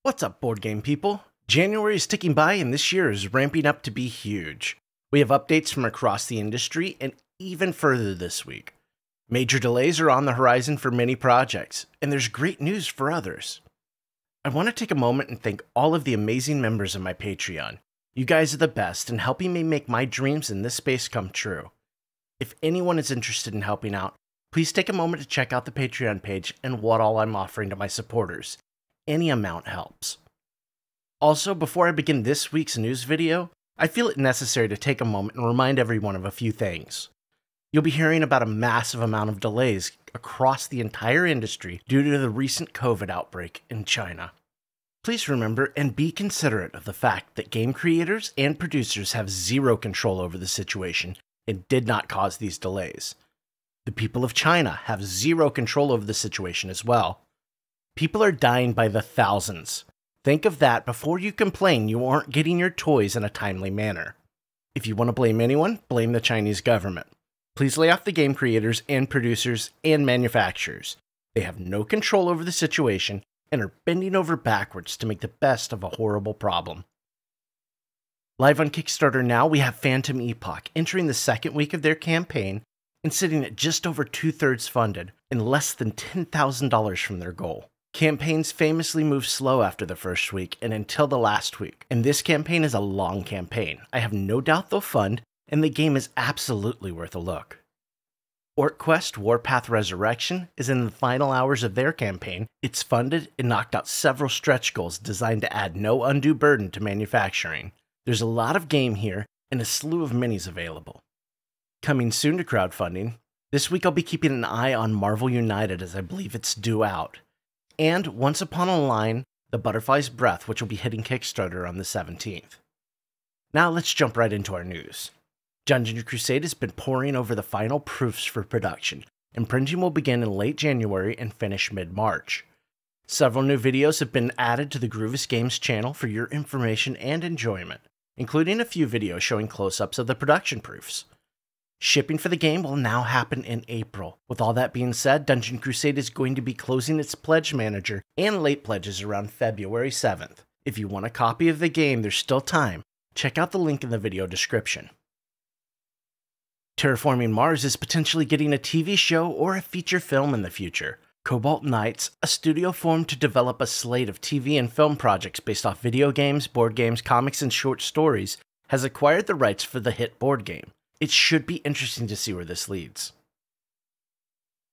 What's up, board game people? January is ticking by and this year is ramping up to be huge. We have updates from across the industry and even further this week. Major delays are on the horizon for many projects, and there's great news for others. I want to take a moment and thank all of the amazing members of my Patreon. You guys are the best in helping me make my dreams in this space come true. If anyone is interested in helping out, please take a moment to check out the Patreon page and what all I'm offering to my supporters. Any amount helps. Also, before I begin this week's news video, I feel it necessary to take a moment and remind everyone of a few things. You'll be hearing about a massive amount of delays across the entire industry due to the recent COVID outbreak in China. Please remember and be considerate of the fact that game creators and producers have zero control over the situation and did not cause these delays. The people of China have zero control over the situation as well. People are dying by the thousands. Think of that before you complain you aren't getting your toys in a timely manner. If you want to blame anyone, blame the Chinese government. Please lay off the game creators and producers and manufacturers. They have no control over the situation and are bending over backwards to make the best of a horrible problem. Live on Kickstarter now, we have Phantom Epoch entering the second week of their campaign and sitting at just over 2/3 funded and less than $10,000 from their goal. Campaigns famously move slow after the first week and until the last week, and this campaign is a long campaign. I have no doubt they'll fund, and the game is absolutely worth a look. OrcQuest Warpath Resurrection is in the final hours of their campaign. It's funded and knocked out several stretch goals designed to add no undue burden to manufacturing. There's a lot of game here and a slew of minis available. Coming soon to crowdfunding, this week I'll be keeping an eye on Marvel United as I believe it's due out. And Once Upon a Line, The Butterfly's Breath, which will be hitting Kickstarter on the 17th. Now let's jump right into our news. Dungeon Crusade has been poring over the final proofs for production, and printing will begin in late January and finish mid-March. Several new videos have been added to the Groovis Games channel for your information and enjoyment, including a few videos showing close-ups of the production proofs. Shipping for the game will now happen in April. With all that being said, Dungeon Crusade is going to be closing its pledge manager and late pledges around February 7th. If you want a copy of the game, there's still time. Check out the link in the video description. Terraforming Mars is potentially getting a TV show or a feature film in the future. Cobalt Knights, a studio formed to develop a slate of TV and film projects based off video games, board games, comics, and short stories, has acquired the rights for the hit board game. It should be interesting to see where this leads.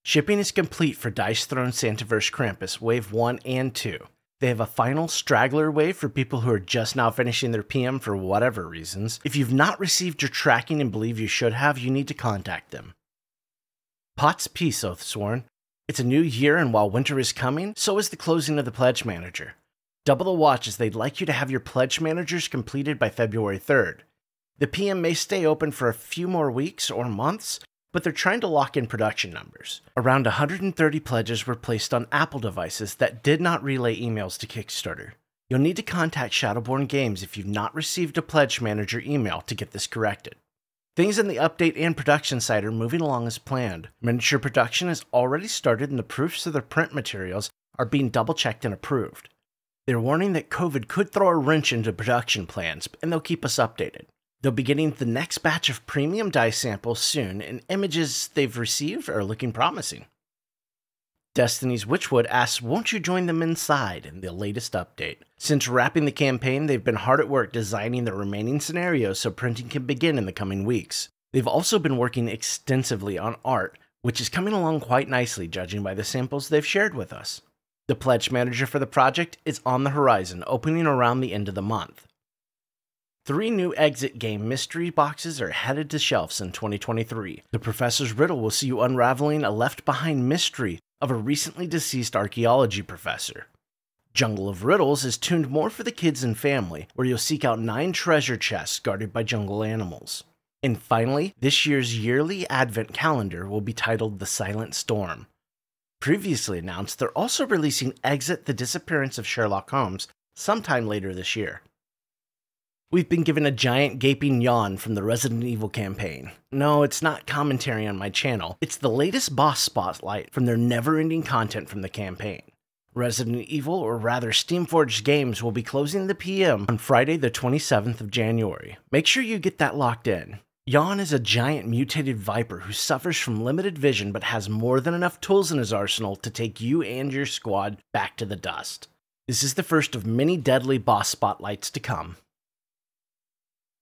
Shipping is complete for Dice Throne Santa vs. Krampus Wave 1 and 2. They have a final straggler wave for people who are just now finishing their PM for whatever reasons. If you've not received your tracking and believe you should have, you need to contact them. Pot's Peace, Oathsworn. It's a new year, and while winter is coming, so is the closing of the Pledge Manager. Double the watch as they'd like you to have your Pledge Managers completed by February 3rd. The PM may stay open for a few more weeks or months, but they're trying to lock in production numbers. Around 130 pledges were placed on Apple devices that did not relay emails to Kickstarter. You'll need to contact Shadowborn Games if you've not received a Pledge Manager email to get this corrected. Things in the update and production side are moving along as planned. Miniature production has already started and the proofs of the print materials are being double-checked and approved. They're warning that COVID could throw a wrench into production plans, and they'll keep us updated. They'll be getting the next batch of premium dice samples soon, and images they've received are looking promising. Destinies Witchwood asks, won't you join them inside in the latest update? Since wrapping the campaign, they've been hard at work designing the remaining scenarios so printing can begin in the coming weeks. They've also been working extensively on art, which is coming along quite nicely judging by the samples they've shared with us. The Pledge Manager for the project is on the horizon, opening around the end of the month. 3 new exit game mystery boxes are headed to shelves in 2023. The Professor's Riddle will see you unraveling a left-behind mystery of a recently deceased archaeology professor. Jungle of Riddles is tuned more for the kids and family, where you'll seek out 9 treasure chests guarded by jungle animals. And finally, this year's yearly advent calendar will be titled The Silent Storm. Previously announced, they're also releasing Exit the Disappearance of Sherlock Holmes sometime later this year. We've been given a giant gaping yawn from the Resident Evil campaign. No, it's not commentary on my channel. It's the latest boss spotlight from their never-ending content from the campaign. Resident Evil, or rather Steamforged Games, will be closing the PM on Friday the 27th of January. Make sure you get that locked in. Yawn is a giant mutated viper who suffers from limited vision but has more than enough tools in his arsenal to take you and your squad back to the dust. This is the first of many deadly boss spotlights to come.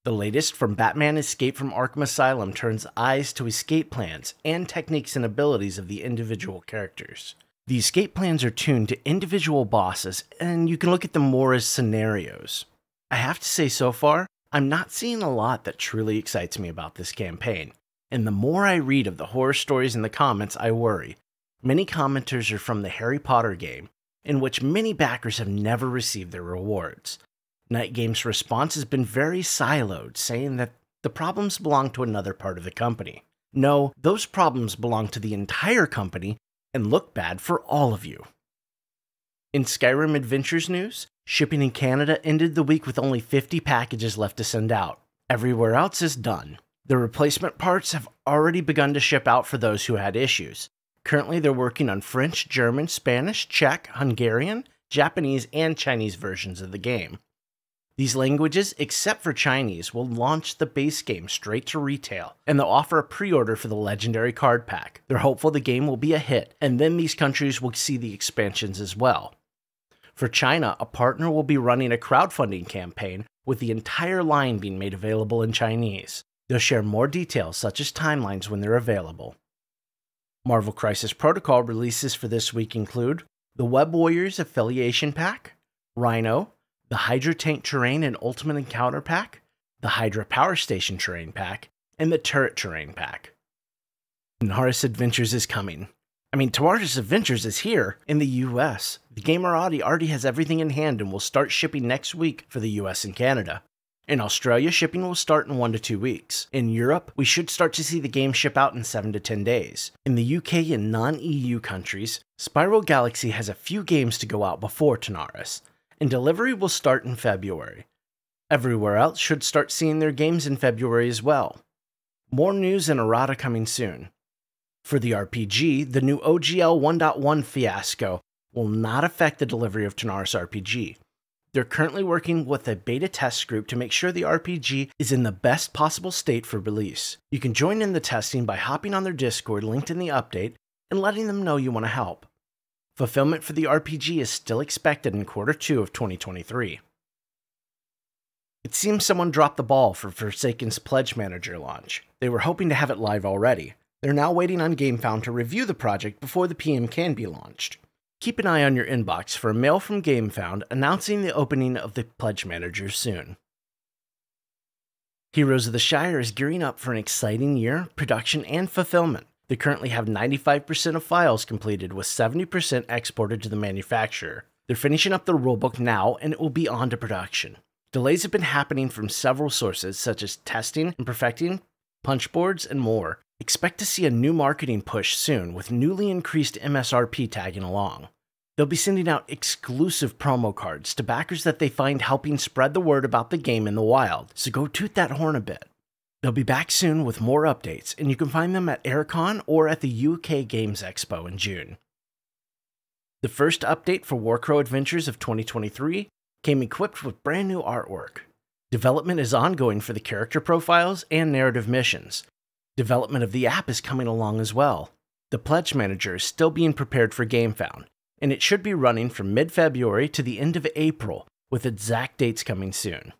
The latest from Batman Escape from Arkham Asylum turns eyes to escape plans and techniques and abilities of the individual characters. The escape plans are tuned to individual bosses, and you can look at them more as scenarios. I have to say, so far, I'm not seeing a lot that truly excites me about this campaign, and the more I read of the horror stories in the comments, I worry. Many commenters are from the Harry Potter game, in which many backers have never received their rewards. Night Game's response has been very siloed, saying that the problems belong to another part of the company. No, those problems belong to the entire company and look bad for all of you. In Skyrim Adventures news, shipping in Canada ended the week with only 50 packages left to send out. Everywhere else is done. The replacement parts have already begun to ship out for those who had issues. Currently, they're working on French, German, Spanish, Czech, Hungarian, Japanese, and Chinese versions of the game. These languages, except for Chinese, will launch the base game straight to retail, and they'll offer a pre-order for the Legendary Card Pack. They're hopeful the game will be a hit, and then these countries will see the expansions as well. For China, a partner will be running a crowdfunding campaign with the entire line being made available in Chinese. They'll share more details such as timelines when they're available. Marvel Crisis Protocol releases for this week include the Web Warriors Affiliation Pack, Rhino, the Hydra Tank Terrain and Ultimate Encounter Pack, the Hydra Power Station Terrain Pack, and the Turret Terrain Pack. Tanares Adventures is coming. Tanares Adventures is here in the US. The game already has everything in hand and will start shipping next week for the US and Canada. In Australia, shipping will start in 1 to 2 weeks. In Europe, we should start to see the game ship out in 7 to 10 days. In the UK and non-EU countries, Spiral Galaxy has a few games to go out before Tanares, and delivery will start in February. Everywhere else should start seeing their games in February as well. More news and errata coming soon. For the RPG, the new OGL 1.1 fiasco will not affect the delivery of Tanares RPG. They're currently working with a beta test group to make sure the RPG is in the best possible state for release. You can join in the testing by hopping on their Discord linked in the update and letting them know you want to help. Fulfillment for the RPG is still expected in Q2 of 2023. It seems someone dropped the ball for Forsaken's Pledge Manager launch. They were hoping to have it live already. They're now waiting on Gamefound to review the project before the PM can be launched. Keep an eye on your inbox for a mail from Gamefound announcing the opening of the Pledge Manager soon. Heroes of the Shire is gearing up for an exciting year, production, and fulfillment. They currently have 95% of files completed with 70% exported to the manufacturer. They're finishing up the rulebook now and it will be on to production. Delays have been happening from several sources such as testing and perfecting, punch boards, and more. Expect to see a new marketing push soon with newly increased MSRP tagging along. They'll be sending out exclusive promo cards to backers that they find helping spread the word about the game in the wild, so go toot that horn a bit. They'll be back soon with more updates, and you can find them at Aircon or at the UK Games Expo in June. The first update for Warcrow Adventures of 2023 came equipped with brand new artwork. Development is ongoing for the character profiles and narrative missions. Development of the app is coming along as well. The Pledge Manager is still being prepared for Gamefound, and it should be running from mid-February to the end of April, with exact dates coming soon.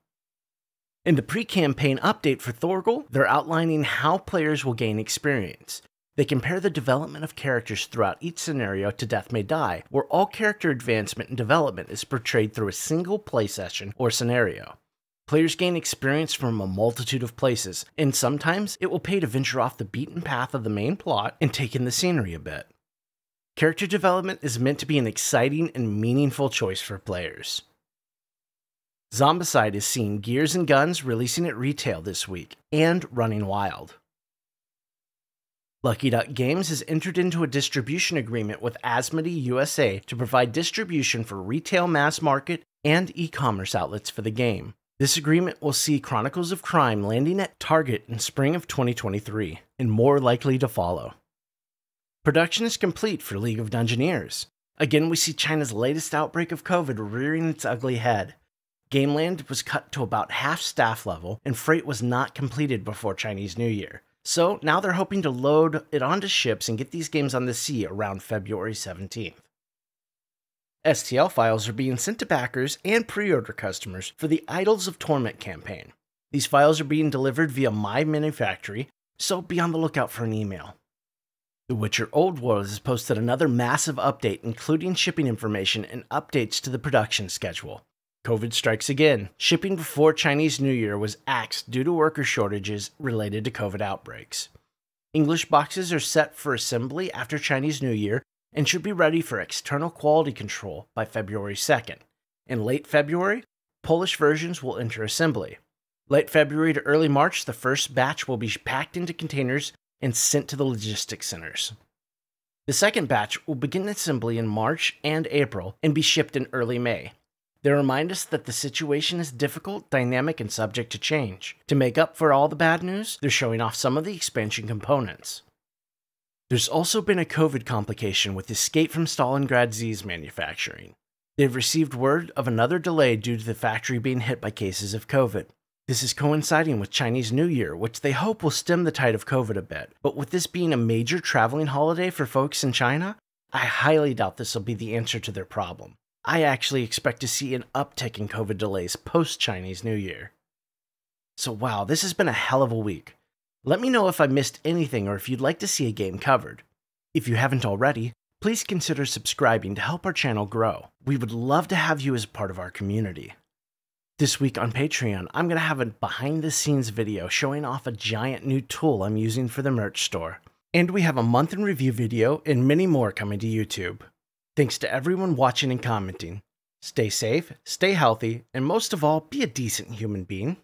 In the pre-campaign update for Thorgal, they're outlining how players will gain experience. They compare the development of characters throughout each scenario to Death May Die, where all character advancement and development is portrayed through a single play session or scenario. Players gain experience from a multitude of places, and sometimes it will pay to venture off the beaten path of the main plot and take in the scenery a bit. Character development is meant to be an exciting and meaningful choice for players. Zombicide is seeing Gears and Guns releasing at retail this week and running wild. Lucky Duck Games has entered into a distribution agreement with Asmodee USA to provide distribution for retail mass market and e-commerce outlets for the game. This agreement will see Chronicles of Crime landing at Target in spring of 2023, and more likely to follow. Production is complete for League of Dungeoneers. Again, we see China's latest outbreak of COVID rearing its ugly head. Gameland was cut to about half staff level, and freight was not completed before Chinese New Year. So now they're hoping to load it onto ships and get these games on the sea around February 17th. STL files are being sent to backers and pre-order customers for the Idols of Torment campaign. These files are being delivered via My Manufactory, so be on the lookout for an email. The Witcher Old World has posted another massive update, including shipping information and updates to the production schedule. COVID strikes again. Shipping before Chinese New Year was axed due to worker shortages related to COVID outbreaks. English boxes are set for assembly after Chinese New Year and should be ready for external quality control by February 2nd. In late February, Polish versions will enter assembly. Late February to early March, the first batch will be packed into containers and sent to the logistics centers. The second batch will begin assembly in March and April and be shipped in early May. They remind us that the situation is difficult, dynamic, and subject to change. To make up for all the bad news, they're showing off some of the expansion components. There's also been a COVID complication with Escape from Stalingrad Z's manufacturing. They've received word of another delay due to the factory being hit by cases of COVID. This is coinciding with Chinese New Year, which they hope will stem the tide of COVID a bit. But with this being a major traveling holiday for folks in China, I highly doubt this will be the answer to their problem. I actually expect to see an uptick in COVID delays post-Chinese New Year. So wow, this has been a hell of a week. Let me know if I missed anything or if you'd like to see a game covered. If you haven't already, please consider subscribing to help our channel grow. We would love to have you as part of our community. This week on Patreon, I'm going to have a behind-the-scenes video showing off a giant new tool I'm using for the merch store. And we have a month in review video and many more coming to YouTube. Thanks to everyone watching and commenting. Stay safe, stay healthy, and most of all, be a decent human being.